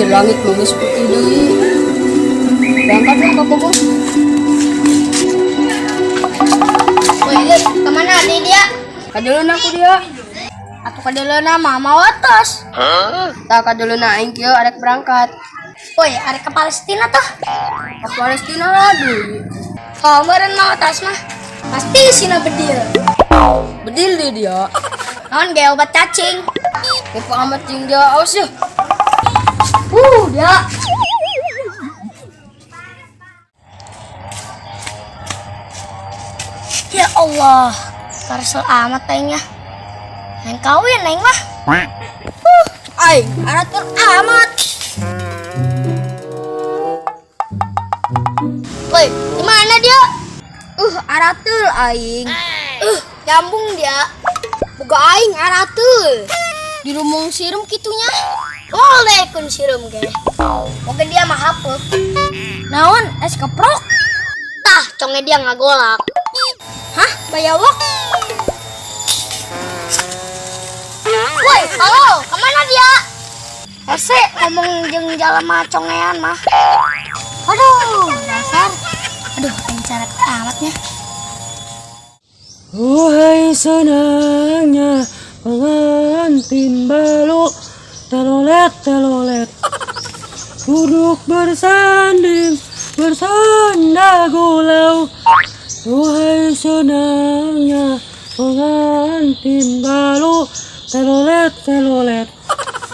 langit nangis putih deui. Berangkatlah Kak Bobo. Woi, kemana nih dia? Kadulun aku dia. Atau kadeleuna mah mau atas. Tak kadulun aing kieu arek berangkat. Woi, arek ke Palestina tuh. Ke Palestina lah deui. Oh, meureun mau atas mah. Pasti sina bedil. Bedil deh dia. Naon ge obat cacing. Kepo amat jeung dia aos ya. Dia. Ya Allah, karsel amat aingnya. Yang kawin aing mah. Aing aratur amat. Woi, di mana dia? Aratul aing. Nyambung dia. Boga aing aratul. Di rumung sirum kitunya. Boleh kun sirum ge. Boga dia mah hapeup. Naon es keprok? Tah, conge dia ngagolak. Hah, bayawak? Woi, halo, kemana dia? Ese ngomong jeung jalema congean mah. Aduh, dasar. Aduh, aing caret amatnya. Wahai senangnya pengantin balu, telolet telolet, duduk bersanding bersanda gulau. Wahai senangnya pengantin balu, telolet telolet,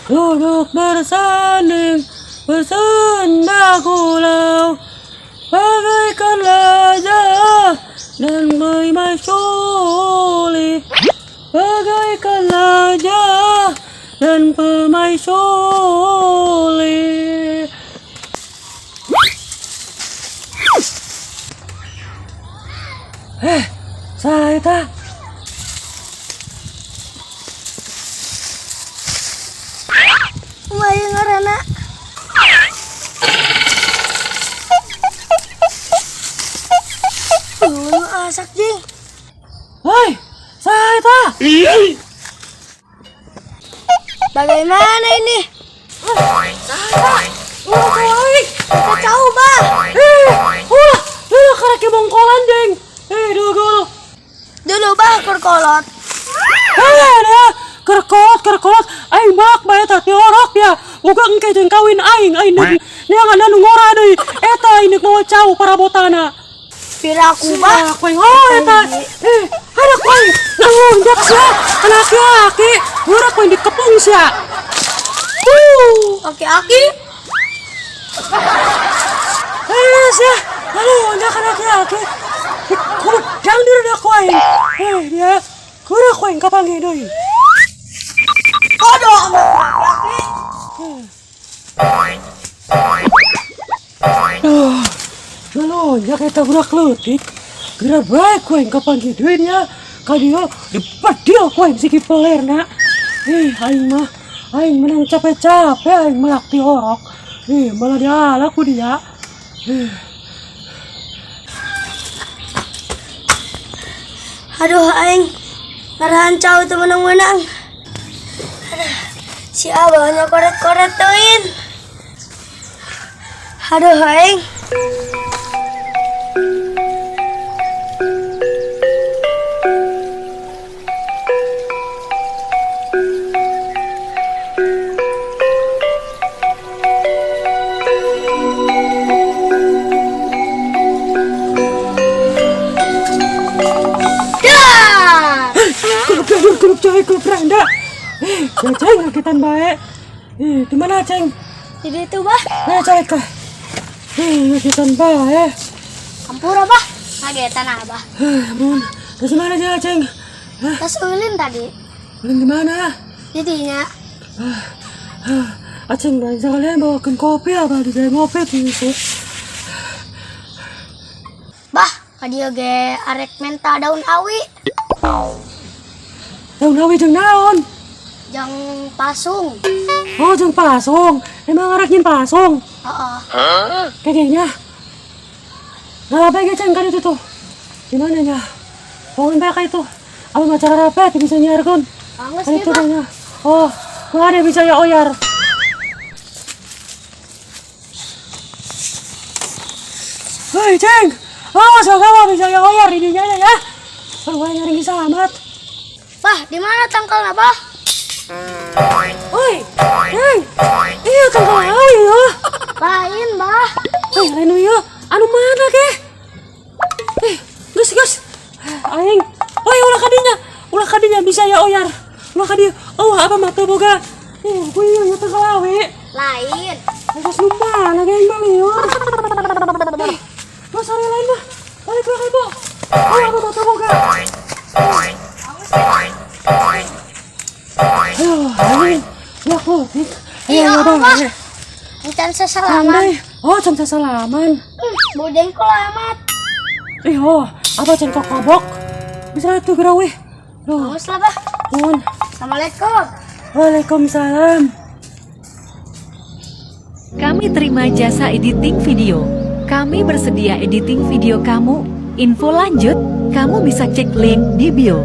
duduk bersanding bersanda gulau. Bagaikan raja dan permaisuri, bagaikan raja dan permaisuri. Saya tak. Woi, ngaranna. Asak jing. Hei, saya tak. Bagaimana ini? Kacau bah. Ulah karek bongkolan deng. Dulu. Dulu bah kerkolot. Dah, kerkot. Aing bak bae teh orok ya. Muga engke jeung kawin aing neangan anu ngora deui. Eta aing mau cau parabotana. Piraku bah. Koeng eta. Ada koeng. Nangungdak sia. Anak laki. Ura koeng dikepung sia. Aki-aki. Sia. Halo, anak laki. Kudang di rada koeng. Dia. Kura koeng kapanggih deui. Kodok sama aki-aki. Nalonya kita budak leutik. Geura bae koeng kapanggih deui nya. Ka dieu dipadil koeng si kipelerna. Aing menang capek-capek aing melak ti orok. Malah diala ku dia. Aduh, aing ngarahan cau teu menang-menang. Si abahnya koret-koretuin. Aduh, aing. Grup randa. Ceng ngagetan bae. Di mana Ceng? Jadi itu bah. Ceng kah? Ngagetan bae. Ampura bah. Ngagetan abah. Mun, terus mana aja Ceng? Tas ulin tadi. Ulin di mana? Jadinya. Aceng dan sekalian bawakan kopi apa di dalam ngopi tuh. Bah, kadia ge arek menta daun awi. Daun awi jeung naon? Jang pasung. Oh, jeung pasung. Emang arek nyin pasung. Heeh. Kayaknya. Nah, apa ge Ceng kan itu tuh? Di mananya? Pokoknya kayak itu. Apa macara rapat bisa nyiarkeun? Banges Kan dia itu bah. nya. Oh, nggak ada bisa ya oyar. Hei, Ceng. Awas kamu bisa ya oyar ini ya. Aduh, nyari selamat. Bah, di mana tangkalnya, Bah? Oi, Ceng. Iya tangkal awi ya. Lain, Bah. Lain ya. Anu mana ke? Gus. Aing. Ulah kadinya bisa ya oyar. Ulah kadinya. Oh, apa mata boga? Gue yang tangkal awi. Lain. Terus lupa lagi yang beli ya. Mas hari lain mah. Balik ke ibu. Oh, apa mata boga? Ya kopi. Iya, Bah. Encan sesalaman. Oh, can sesalaman. Bodeng kok amat. Apa can kok kobok? Bisa tuh gerawe. Bagus lah, Bah. Nuhun. Assalamualaikum. Waalaikumsalam. Kami terima jasa editing video. Kami bersedia editing video kamu. Info lanjut, kamu bisa cek link di bio.